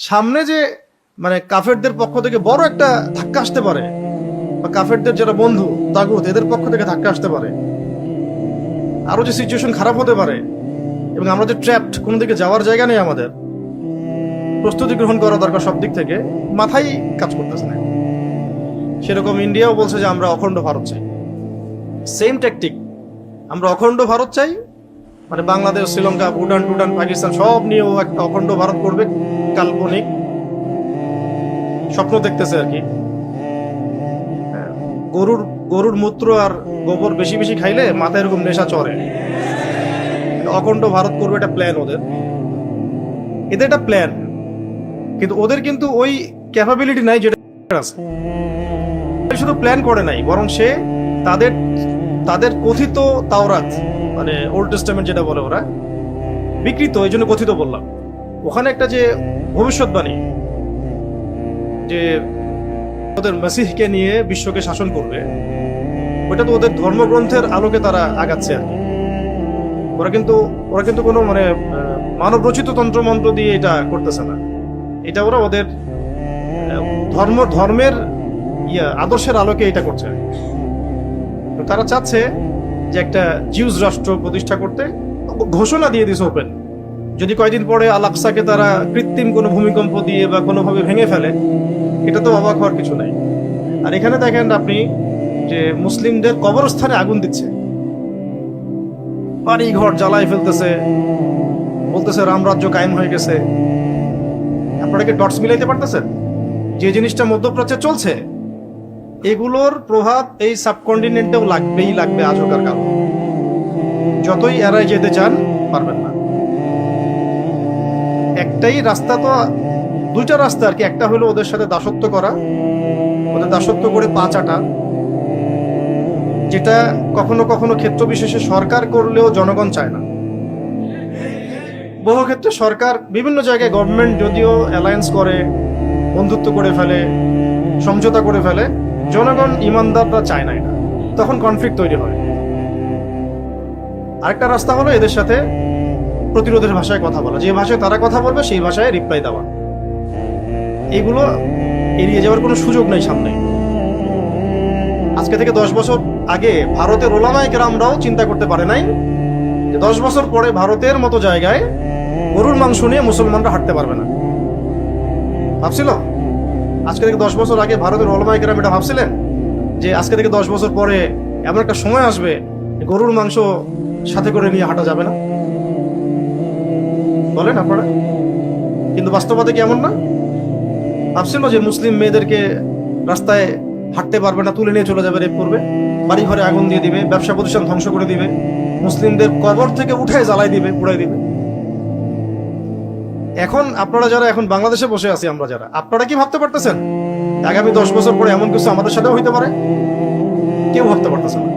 সামনে যে মানে কাফেরদের পক্ষ থেকে বড় একটা ধাক্কা আসতে পারে, বা কাফেরদের যারা বন্ধু তাগুত এদের পক্ষ থেকে ধাক্কা আসতে পারে, আরো যে সিচুয়েশন খারাপ হতে পারে, এবং আমরা যে ট্র্যাপড, কোনো দিকে যাওয়ার জায়গা নেই, আমাদের প্রস্তুতি গ্রহণ করা দরকার সব দিক থেকে, মাথায় কাজ করতেছে না। সেরকম ইন্ডিয়াও বলছে যে আমরা অখণ্ড ভারত চাই, সেম ট্যাকটিক, আমরা অখণ্ড ভারত চাই, মানে বাংলাদেশ, শ্রীলঙ্কা, ভুটান টুটান, পাকিস্তান সব নিয়েও একটা অখণ্ড ভারত করবে, কাল্পনিক স্বপ্ন দেখতেছে আর কি। গরুর গরুর মূত্র আর গোবর বেশি বেশি খাইলে মাথায় এরকম নেশা চড়ে। অখণ্ড ভারত করবে, এটা প্ল্যান ওদের, এদের একটা প্ল্যান, কিন্তু ওদের কিন্তু ওই ক্যাপাবিলিটি নাই যেটা আছে। শুধু প্ল্যান করে নাই, বরং সে তাদের তাদের কথিত তাওরাত, মানে ওল্ড টেস্টামেন্ট যেটা বলে ওরা, বিকৃত, এই জন্য কথিত বললাম, ওখানে একটা যে ভবিষ্যৎবাণী যে ওদের মেসিহকে নিয়ে বিশ্বকে শাসন করবে, ওটা তো ওদের ধর্মগ্রন্থের আলোকে তারা আগাচ্ছে আর কি। ওরা কিন্তু কোনো মানে মানব রচিত তন্ত্রমন্ত্র দিয়ে এটা করতেছে না, এটা ওরা ওদের ধর্মের আদর্শের আলোকে এটা করছে। তারা চাচ্ছে যে একটা জিউস রাষ্ট্র প্রতিষ্ঠা করতে, ঘোষণা দিয়ে দিয়েছে ওপেন, যদি কয়েকদিন পরে আল আকসাকে তারা কৃত্রিম কোনো ভূমিকম্প দিয়ে বা কোনোভাবে ভেঙে ফেলে, এটা তো অবাক হওয়ার কিছু নাই। আর এখানে দেখেন আপনি যে মুসলিমদের কবরস্থানে আগুন দিচ্ছে, বাড়ি ঘর জ্বালাই ফেলতেছে, বলতেছে রামরাজ্য কায়েম হয়ে গেছে। আপনারা কি ডটস মিলাইতে পারতেছেন? যে জিনিসটা মধ্যপ্রাচ্যে চলছে, এগুলোর প্রভাব এই সাবকন্টিনেন্টেও লাগবে আজ হোক আর কাল, যতই এড়াই যেতে চান পারবেন না। একটাই রাস্তা, তো দুইটা রাস্তা আর কি। একটা হলো ওদের সাথে দাসত্ব করা, ওদের দাসত্ব করে পা চাটা, যেটা কখনো কখনো ক্ষেত্র বিশেষে সরকার করলেও জনগণ চায় না। বহু ক্ষেত্রে সরকার বিভিন্ন জায়গায়, গভর্নমেন্ট যদিও অ্যালায়েন্স করে, বন্ধুত্ব করে ফেলে, সমঝোতা করে ফেলে, জনগণ ইমানদাররা চায় না এটা, তখন কনফ্লিক্ট তৈরি হয়। আরেকটা রাস্তা হলো এদের সাথে প্রতিরোধের ভাষায় কথা বলা, যে ভাষায় তারা কথা বলবে সেই ভাষায় রিপ্লাই দেওয়া। এগুলো এড়িয়ে যাওয়ার কোনো সুযোগ নেই সামনে। আজকে থেকে 10 বছর আগে ভারতের ওলামায়ে কেরামরাও চিন্তা করতে পারে নাই যে 10 বছর পরে ভারতের মতো জায়গায় গরুর মাংস নিয়ে মুসলমানরা হাঁটতে পারবে না। ভাবছিল আজকে থেকে 10 বছর আগে ভারতের ওলামায়ে কেরাম এটা ভাবছিলেন যে আজকে থেকে 10 বছর পরে এমন একটা সময় আসবে গরুর মাংস সাথে করে নিয়ে হাঁটা যাবে না? বলেন আপনারা। কিন্তু বাস্তবতা কি এমন না? ভাবছিল যে মুসলিম মেয়েদেরকে রাস্তায় হাঁটতে পারবে না, তুলে নিয়ে চলে যাবে, রেপ করবে, বাড়ি ঘরে আগুন দিয়ে দিবে, ব্যবসা প্রতিষ্ঠান ধ্বংস করে দিবে, মুসলিমদের কবর থেকে উঠে জ্বালাই দিবে, পুড়াই দিবে। এখন আপনারা যারা এখন বাংলাদেশে বসে আছি, আমরা যারা, আপনারা কি ভাবতে পারতেছেন আগামী 10 বছর পরে এমন কিছু আমাদের সাথেও হইতে পারে? কেউ ভাবতে পারতেছে না,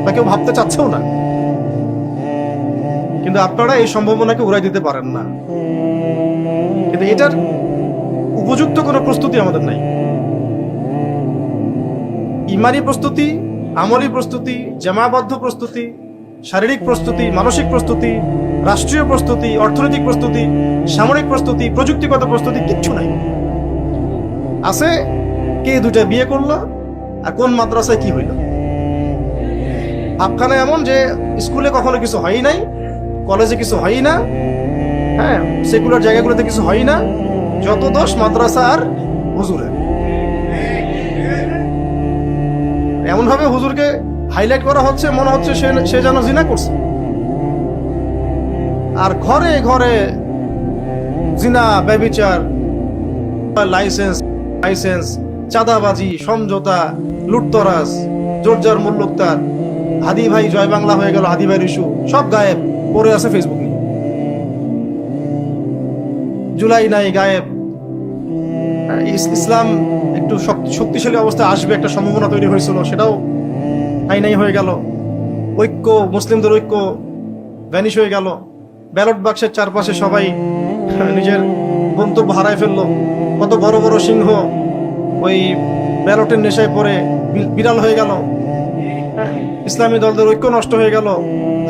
বা কেউ ভাবতে চাচ্ছেও না। কিন্তু আপনারা এই সম্ভাবনাকে উড়াই দিতে পারেন না। কিন্তু এটার উপযুক্ত কোনো প্রস্তুতি আমাদের নাই। ইমানি প্রস্তুতি, আমলি প্রস্তুতি, জামাবদ্ধ প্রস্তুতি, শারীরিক প্রস্তুতি, মানসিক প্রস্তুতি, রাষ্ট্রীয় প্রস্তুতি, অর্থনৈতিক প্রস্তুতি, সামরিক প্রস্তুতি, প্রযুক্তিগত প্রস্তুতি কিচ্ছু নাই। আছে কে দুটা বিয়ে করলো আর কোন মাদ্রাসায় কি হইল। ভাবখানা এমন যে স্কুলে কখনো কিছু হয়ই নাই, কলেজে কিছু হয়ই না, হ্যাঁ, সেকুলার জায়গাগুলোতে কিছু হয়ই না, যত দোষ মাদ্রাসা আর হুজুরের। এমন ভাবে হুজুরকে হাইলাইট করা হচ্ছে, মনে হচ্ছে সে যেন জিনা করছে। আর ঘরে ঘরে জিনা, ব্যভিচার, লাইসেন্স, চাঁদাবাজি, সমঝোতা, লুটতরাজ, জোরজার মুল্লুকতার, হাদি ভাই জয় বাংলা হয়ে গেল, হাদি ভাইয়ের ইস্যু সব গায়েব, পড়ে আছে ফেসবুক নিয়ে। জুলাই নাই, গায়েব। ইসলাম একটু শক্তিশালী অবস্থায় আসবে, একটা সম্ভাবনা তৈরি হয়েছিল, সেটাও নাই হয়ে গেল। ঐক্য, মুসলিমদের ঐক্য ভ্যানিশ হয়ে গেল। ব্যালট বাক্সের চারপাশে সবাই নিজের গন্তব্য হারায় ফেললো। কত বড় বড় সিংহ ওই ব্যালটের নেশায় পড়ে বিড়াল হয়ে গেল। ইসলামী দলদের ঐক্য নষ্ট হয়ে গেল,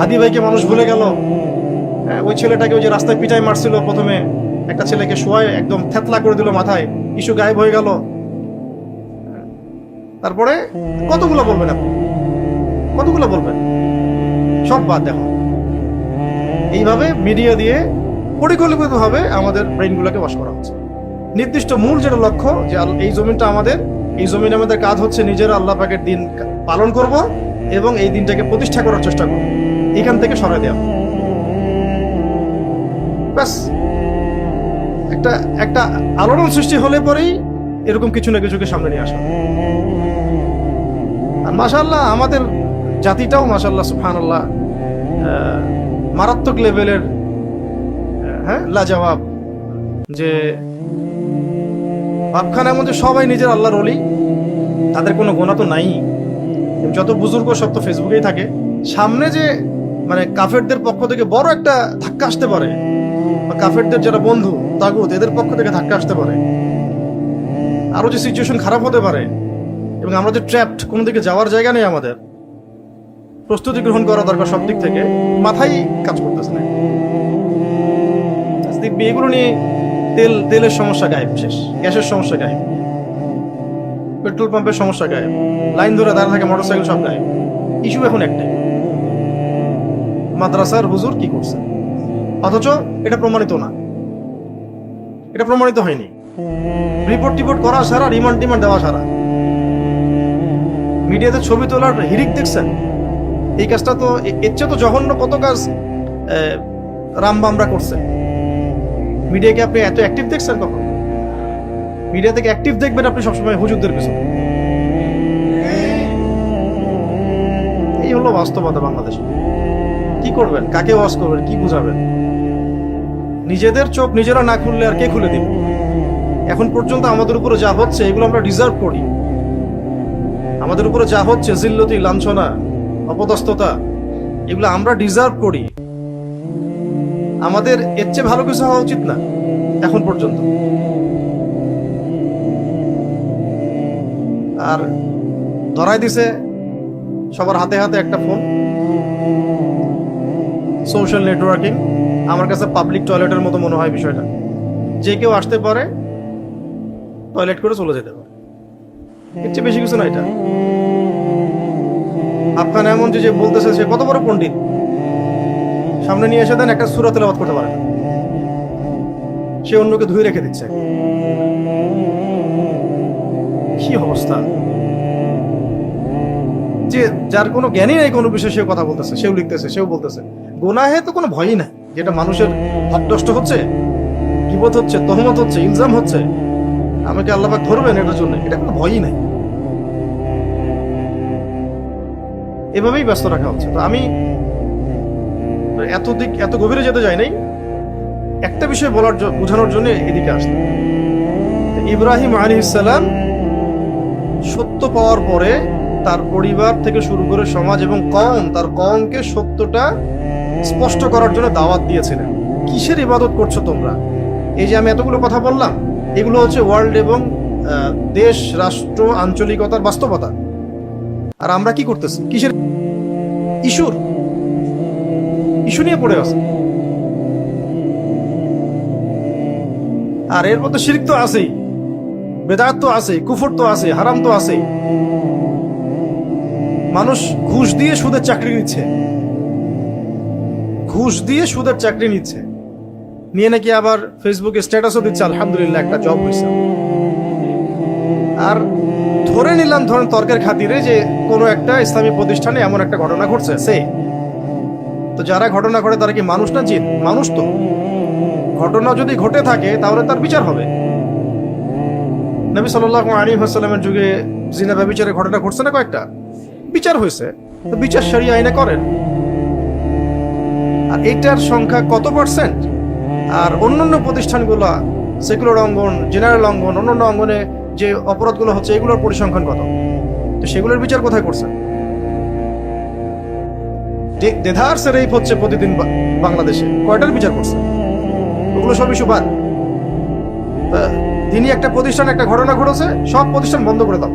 হাদি ভাইকে মানুষ ভুলে গেল। ওই ছেলেটাকে ওই যে রাস্তায় পিটাই মারছিল প্রথমে, একটা ছেলেকে শোয়ায় একদম থেতলা করে দিল মাথায়, ইস্যু গায়েব হয়ে গেল। তারপরে কতগুলো বলবেন আপনি, কতগুলো বলবেন? সব বাদ দেখো। এইভাবে মিডিয়া দিয়ে পরিকল্পিতভাবে আমাদের ব্রেইনগুলোকে ওয়াশ করা হচ্ছে। নির্দিষ্ট মূল যেটা লক্ষ্য, যে এই জমিনটা আমাদের, এই জমিনে আমাদের কাজ হচ্ছে নিজেরা আল্লাহ পাকের দিন পালন করব এবং এই দিনটাকে প্রতিষ্ঠা করার চেষ্টা করব, এখান থেকে সরাই দেওয়া। ব্যাস একটা একটা আলোড়ন সৃষ্টি হলে পরেই এরকম কিছু না কিছুকে সামনে নিয়ে আসা। আর মাশাআল্লাহ আমাদের জাতিটাও মাশাআল্লাহ সুবহানাল্লাহ মারাত্মক লেভেলের, হ্যাঁ, লাজবাব। যে ভাবখানার মধ্যে সবাই নিজের আল্লাহর ওলি, তাদের কোনো গোনা তো নাই। যত বুজুর্গ সব তো ফেসবুকেই থাকে। সামনে যে মানে কাফেরদের পক্ষ থেকে বড় একটা ধাক্কা আসতে পারে, বা কাফেরদের যারা বন্ধু তাগুত এদের পক্ষ থেকে ধাক্কা আসতে পারে, আরো যে সিচুয়েশন খারাপ হতে পারে, এবং আমরা যে ট্র্যাপড, কোনো দিকে যাওয়ার জায়গা নেই, আমাদের প্রস্তুতি গ্রহণ করা দরকার সব দিক থেকে, মাথায় কাজ করতেছে না। দেখবি এগুলো নিয়ে তেলের সমস্যা গায়েব, শেষ। গ্যাসের সমস্যা গায়েব, পেট্রোল পাম্পের সমস্যা গায়েব, লাইন ধরে দাঁড়া থাকে মোটরসাইকেল সব গায়েব। ইস্যু এখন একটাই, মাদ্রাসার হুজুর কি করছে, অথচ এটা প্রমাণিত না, এটা প্রমাণিত হয়নি। রিপোর্ট টিপোর্ট করা ছাড়া, রিমান্ড টিমান্ড দেওয়া ছাড়া। মিডিয়াতে ছবি তোলার হিরিক দেখছেন? এই কাজটা তো এর চেয়ে তো জঘন্য কত কাজ রামবামরা করছে। মিডিয়াকে আপনি এত অ্যাক্টিভ দেখছেন কখন? মিডিয়া থেকে অ্যাক্টিভ দেখবেন আপনি সবসময় হুজুরদের পিছনে। এই হলো বাস্তবতা বাংলাদেশে। কি করবেন, কাকে ওয়াজ করবেন, কি বুঝাবেন? নিজেদের চোখ নিজেরা না খুললে আর কে খুলে দিবে? এখন পর্যন্ত আমাদের উপরে যা হচ্ছে এগুলো আমরা ডিজার্ভ করি। আমাদের উপরে যা হচ্ছে, জিল্লতি, লাঞ্ছনা, অপদস্থতা, এগুলো আমরা ডিজার্ভ করি। আমাদের এর চেয়ে ভালো কিছু হওয়া উচিত না এখন পর্যন্ত। আর ধরাই দিছে সবার হাতে হাতে একটা ফোন, সোশ্যাল নেটওয়ার্কিং। আমার কাছে পাবলিক টয়লেটের মতো মনে হয় বিষয়টা। যে কেউ আসতে পারে, টয়লেট করে চলে যেতে পারে, এর চেয়ে বেশি কিছু না এটা। আপনার এমন যে বলতেছে সে কত বড় পণ্ডিত, সামনে নিয়ে এসে দেন একটা সূরা তেলাওয়াত করতে পারে না, সে অন্যকে ধুয়ে রেখে দিচ্ছে। কি অবস্থা! যে যার কোনো জ্ঞানই নেই কোনো বিষয়ে, সেও কথা বলতেছে, সেও লিখতেছে, সেও বলতেছে। গুনাহে তো কোনো ভয়ই নাই, যেটা মানুষের হক নষ্ট হচ্ছে, গীবত হচ্ছে, তহমত হচ্ছে, ইলজাম হচ্ছে, আমাকে আল্লাহ পাক ধরবেন এটার জন্য, এটা কোনো ভয়ই নাই। এভাবেই ব্যস্ত রাখা হচ্ছে। তো আমি এত গভীরে যেতে যাই নাই, একটা বিষয় বোঝানোর জন্য এদিকে আসলাম। ইব্রাহিম আলাইহিস সালাম সত্য পাওয়ার পরে তার পরিবার থেকে শুরু করে সমাজ এবং তার কওমকে সত্যটা স্পষ্ট করার জন্য দাওয়াত দিয়েছিলেন। কিসের ইবাদত করছো তোমরা? এই যে আমি এতগুলো কথা বললাম, এগুলো হচ্ছে ওয়ার্ল্ড এবং দেশ, রাষ্ট্র, আঞ্চলিকতার বাস্তবতা। আর আমরা কি করতেছি? কিসের ইস্যু নিয়ে পড়ে আছে। আর এর মধ্যে শিরক তো আছেই, বেদাত তো আছে, কুফর তো আছে, হারাম তো আছে। মানুষ ঘুষ দিয়ে সুদের চাকরি নিচ্ছে, নিয়ে নাকি আবার ফেসবুকে স্ট্যাটাসও দিচ্ছে, আলহামদুলিল্লাহ একটা জব হয়েছে। আর ধরেন তর্কের খাতিরে যে কোনো একটা ইসলামী প্রতিষ্ঠানে এমন একটা ঘটনা ঘটছে, তো যারা ঘটনা ঘটে তারা কি মানুষ না জিন? মানুষ তো। ঘটনা যদি ঘটে থাকে তাহলে তার বিচার হবে। নবী সাল্লাল্লাহু আলাইহি ওয়াসাল্লামের যুগে জিনা ব্যভিচারের ঘটনা ঘটছে না, কয়েকটা বিচার হয়েছে, তো বিচার শরিয়া আইনে করেন। আর এটার সংখ্যা কত পার্সেন্ট? আর অন্যান্য প্রতিষ্ঠানগুলো, সেকুলার অঙ্গন, জেনারেল অঙ্গন, অন্যান্য অঙ্গনে যে অপরাধগুলো হচ্ছে এগুলোর পরিসংখ্যান কত? তো সেগুলোর বিচার কোথায় করছে? দেধারসে রেপ হচ্ছে প্রতিদিন বাংলাদেশে, কয়টার বিচার করছে? ওগুলো সব ইস্যু বাদ। তিনি একটা প্রতিষ্ঠান, একটা ঘটনা ঘটেছে, সব প্রতিষ্ঠান বন্ধ করে দাও,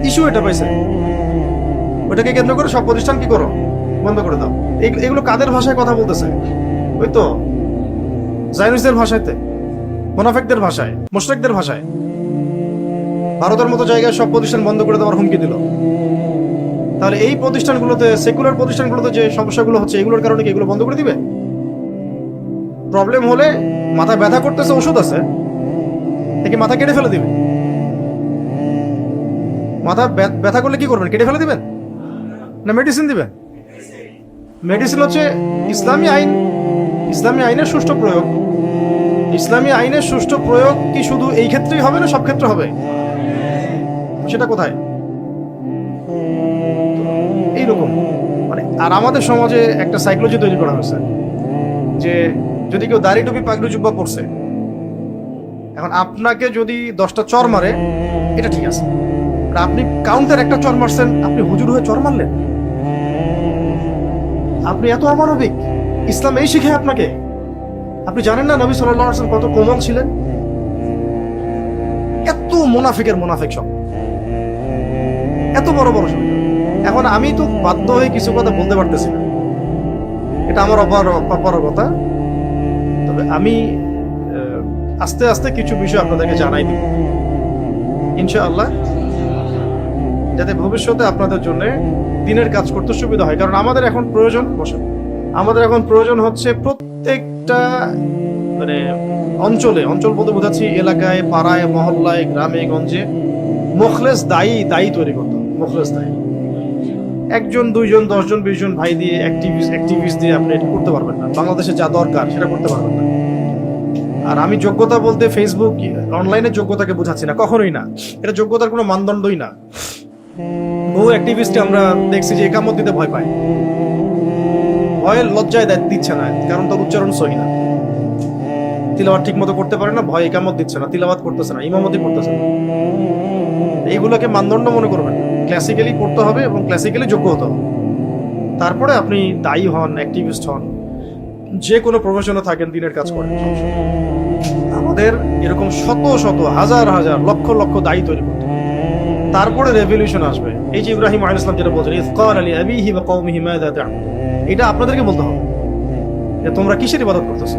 ইস্যু এটা পাইছে। ওটাকে কেন্দ্র করে সব প্রতিষ্ঠান কি করো? বন্ধ করে দাও। এগুলো কাদের ভাষায় কথা বলতেছে? ওই তো জায়নিস্টদের ভাষাতে, মুনাফিকদের ভাষায়, মুশরিকদের ভাষায়। ভারতের মতো জায়গায় সব প্রতিষ্ঠান বন্ধ করে দেওয়ার হুমকি দিল। তাহলে এই প্রতিষ্ঠানগুলোতে, সেকুলার প্রতিষ্ঠানগুলোতে যে সমস্যাগুলো হচ্ছে, এগুলোর কারণে কি এগুলো বন্ধ করে দিবে? প্রবলেম হলে মাথা ব্যথা করতেছে, ওষুধ আছে, একে মাথা কেটে ফেলে দিবে। মাথা ব্যথা করলে কি করবেন? কেটে ফেলে দিবেন না মেডিসিন দিবেন? মেডিসিন হচ্ছে ইসলামী আইন, ইসলামী আইনের সুষ্ঠু প্রয়োগ। ইসলামী আইনের সুষ্ঠু প্রয়োগ কি শুধু এই ক্ষেত্রেই হবে না সব ক্ষেত্রে হবে? সেটা কোথায়? এইরকম মানে। আর আমাদের সমাজে একটা সাইকোলজি তৈরি করা হয়েছে যে যদি কেউ দাড়ি টুপি পাগড়ি জুব্বা পড়ছে, এখন আপনাকে যদি 10টা চর মারে এটা ঠিক আছে, আর আপনি কাউন্টার একটা চর মারছেন, আপনি হুজুর হয়ে চর মারলেন, আপনি এত অমানবিক। ইসলাম এই শিখে আপনাকে? আপনি জানেন না নবী সাল্লাল্লাহু আলাইহি ওয়াসাল্লাম কত কোমল ছিলেন? এত মুনাফিকের মুনাফিক সব, এত বড় বড় সব। এখন আমি তো বাধ্য হয়ে কিছু কথা বলতে পারতেছি না, এটা আমার অপারগতা। তবে আমি আস্তে আস্তে কিছু বিষয় আপনাদেরকে জানাই দিব ইনশাআল্লাহ, যাতে ভবিষ্যতে আপনাদের জন্য দিনের কাজ করতে সুবিধা হয়। কারণ আমাদের এখন প্রয়োজন, আমাদের এখন প্রয়োজন হচ্ছে প্রত্যেকটা মানে অঞ্চলে, অঞ্চল বলতে বোঝাচ্ছি এলাকায়, পাড়ায়, মহল্লায়, গ্রামে গঞ্জে মুখলেস দায়ী তৈরি করতে হবে। মুখলেস দায়ী 1 জন 2 জন 10 জন 20 জন ভাই দিয়ে, অ্যাক্টিভিস্ট দিয়ে আপনি এটা করতে পারবেন না। বাংলাদেশে যা দরকার সেটা করতে পারবেন না। আর আমি যোগ্যতা বলতে ফেসবুক অনলাইনে যোগ্যতাকে বোঝাচ্ছি না, কখনোই না। এটা যোগ্যতার কোনো মানদণ্ডই না। বহু অ্যাক্টিভিস্টকে আমরা দেখছি যে একামত দিতে ভয় পায়, ভয়ের লজ্জায় দিচ্ছে না, কারণ তার উচ্চারণ সহি না, তিলাওয়াত ঠিক মতো করতে পারে না, ভয় একামত দিচ্ছে না, তিলাওয়াত করতেছে না, ইমামতি করতেছে না। এইগুলোকে মানদণ্ড মনে করবেন। ক্লাসিক্যালি পড়তে হবে এবং ক্লাসিক্যালি যোগ্য হতে হবে, তারপরে আপনি দায়ী হন, অ্যাক্টিভিস্ট হন, যে কোনো প্রফেশনে থাকেন, দিনের কাজ করেন। আমাদের এরকম শত শত হাজার হাজার লক্ষ লক্ষ দায়ী তৈরি করতে হবে, তারপরে রেভলিউশন আসবে। এই যে ইব্রাহিম আলাইহিস সালাম যেটা বলছেন, ইযকাল লি আবিহি ওয়া কওমিহি মাযা তা'বুদুন, এটা আপনাদেরকে বলতে হবে যে তোমরা কিসের ইবাদত করতেছো,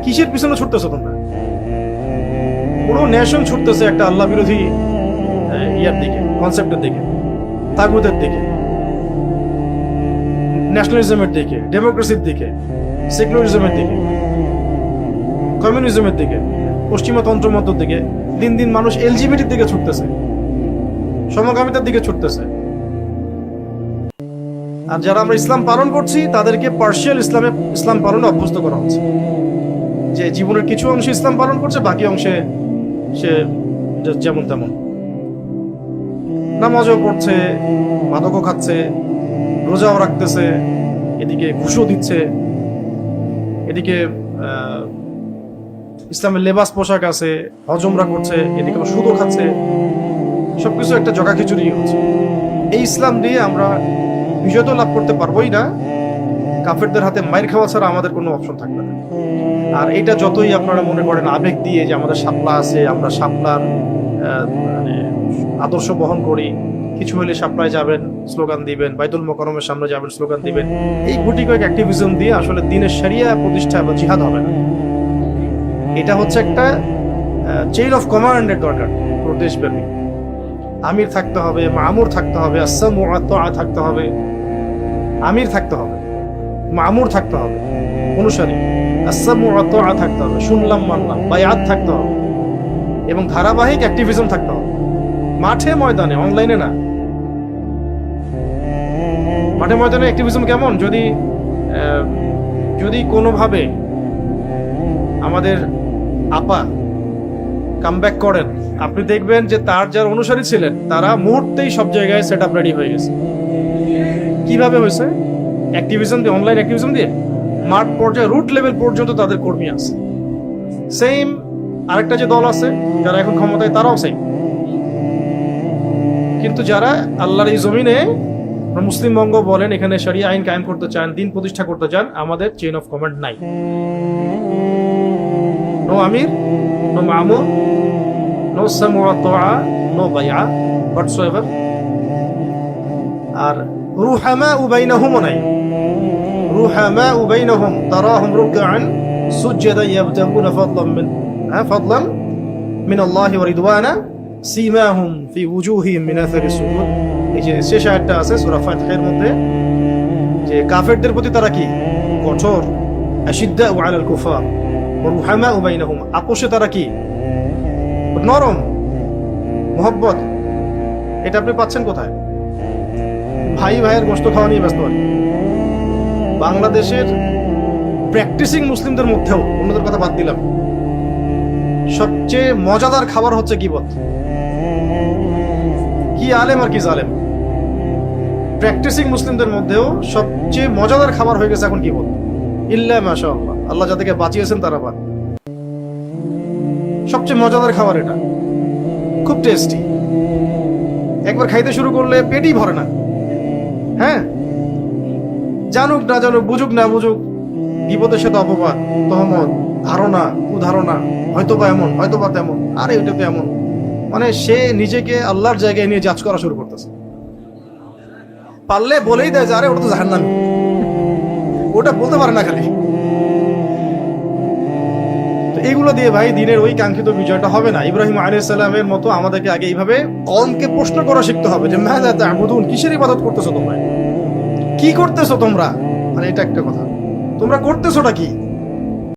কিসের পিছনে ছুটতেছো তোমরা। পুরো নেশন ছুটতেছে একটা আল্লাহ বিরোধী ইয়ার দিকে, কনসেপ্টের দিকে, তাগুতের দিকে, ন্যাশনালিজমের দিকে, ডেমোক্রেসির দিকে, সেকুলারিজমের দিকে, কমিউনিজমের দিকে, পশ্চিমা তন্ত্রমন্ত্রের দিকে। দিন দিন মানুষ এলজিবিটির দিকে ছুটতেছে, সমকামিতার দিকে ছুটতেছে। আর যারা আমরা ইসলাম পালন করছি তাদেরকে পার্শিয়াল ইসলাম পালনে অভ্যস্ত করা হচ্ছে, যে জীবনের কিছু অংশে ইসলাম পালন করছে, বাকি অংশে সে যেমন তেমন নামাজও পড়ছে, মাদকও খাচ্ছে, রোজাও রাখতেছে, এদিকে ঘুষও দিচ্ছে, এদিকে ইসলামের লেবাস পোশাক আছে, হজমরা করছে, এদিকে সুদও খাচ্ছে। সবকিছু একটা জগা খিচুড়ি হচ্ছে। এই ইসলাম দিয়ে আমরা বিজয় তো লাভ করতে পারবোই না, কাফেরদের হাতে মাইর খাওয়া ছাড়া আমাদের কোনো অপশন থাকবে না। আর এটা যতই আপনারা মনে করেন আবেগ দিয়ে যে আমাদের শাপলা আছে, আমরা শাপলার মানে আদর্শ বহন করি, কিছু হলে শাপলায় যাবেন, স্লোগান দিবেন, বাইতুল মোকাররমের সামনে যাবেন, স্লোগান দিবেন, এই গুটি কয়েক অ্যাক্টিভিজম দিয়ে আসলে দ্বীনের শরিয়া প্রতিষ্ঠা বা জিহাদ হবে না। এটা হচ্ছে একটা চেইন অফ কমান্ডের দরকার পুরো দেশব্যাপী। আমির থাকতে হবে, মামুর থাকতে হবে, আসসামু ওয়া তাআ থাকতে হবে, আমির থাকতে হবে, মামুর থাকতে হবে, অনুসারী, আসসামু ওয়া তাআ থাকতে হবে, শুনলাম মানলাম, বায়াত থাকতে হবে, এবং ধারাবাহিক অ্যাক্টিভিজম থাকতে হবে। মাঠে ময়দানে, অনলাইনে না। মাঠে ময়দানে অ্যাক্টিভিজম কেমন? যদি কোনোভাবে আমাদের আপা কামব্যাক করেন, আপনি দেখবেন যে তার যারা অনুসারী ছিলেন তারা মুহূর্তেই সব জায়গায় সেট আপ রেডি হয়ে গেছে। কিভাবে হয়েছে? অ্যাক্টিভিজম দিয়ে, অনলাইন অ্যাক্টিভিজম দিয়ে। মাঠ পর্যায়ে, রুট লেভেল পর্যন্ত তাদের কর্মী আছে। সেম আরেকটা যে দল আছে যারা এখন ক্ষমতায়, তারাও সেম। কিন্তু যারা আল্লাহর এই জমিনে, মুসলিম বঙ্গ বলেন, এখানে শরিয়া আইন কায়েম করতে চান, দিন প্রতিষ্ঠা করতে চান, আমাদের চেইন অফ কমান্ড নাই। নো আমির, নো মামুর, নো সামু ওয়া তাআ, নো বাইআ হোয়াটসোএভার। আর রুহামা বাইনাহুম নাই। রুহামা বাইনাহুম তারাহুম রুকআন সুজ্জাদা ইয়াবতাগুনা ফাদলান মিন আল্লাহি ওয়া রিদওয়ানা সীমাহুম ফি উজুহিহিম মিন আসারিস সুজুদ। এই যে শেষ আয়াতটা আছে সূরা ফাতিহার মধ্যে, যে কাফেরদের প্রতি তারা কি কঠোর, আশিদ্দাউ আলাল কুফার ওয়া রুহামাউ বাইনাহুম, আপোষে তারা কি নরম, মোহব্বত। এটা আপনি পাচ্ছেন কোথায়? ভাই ভাইয়ের গোশত খাওয়া নিয়ে ব্যস্ত হয়। বাংলাদেশের প্র্যাকটিসিং মুসলিমদের মধ্যেও, অন্যদের কথা বাদ দিলাম, সবচেয়ে মজাদার খাবার হচ্ছে গীবত। কি আলেম আর কি জালেম। প্র্যাকটিসিং মুসলিমদের মধ্যেও সবচেয়ে মজাদার খাবার হয়ে গেছে এখন গীবত। ইল্লা মাশাআল্লাহ, আল্লাহ যাদেরকে বাঁচিয়েছেন তারা বাদ। সবচেয়ে মজাদার খাবার এটা, খুব টেস্টি। একবার খাইতে শুরু করলে পেটই ভরে না। হ্যাঁ, জানুক না জানুক, বুঝুক না বুঝুক, বিপদের সাথে অপবাদ, তহমত, ধারণা, কুধারণা, হয়তো বা এমন, হয়তো বা তেমন, আরে ওইটা তো এমন, মানে সে নিজেকে আল্লাহর জায়গায় নিয়ে জাজ করা শুরু করতেছে। পারলে বলেই দেয় যে আরে ওটা তো জাহান্নামী, ওটা বলতে পারে না খালি। তো এগুলো দিয়ে ভাই দিনের ওই কাঙ্ক্ষিত বিজয়টা হবে না। ইব্রাহিম আলাইহিস সালামের মতো আমাদেরকে আগে এইভাবে কওমকে প্রশ্ন করা শিখতে হবে যে মাযা তা'বুদুন, কিসের ইবাদত করতেছো তোমরা, কি করতেছো তোমরা, মানে এটা একটা কথা, তোমরা করতেছোটা কি।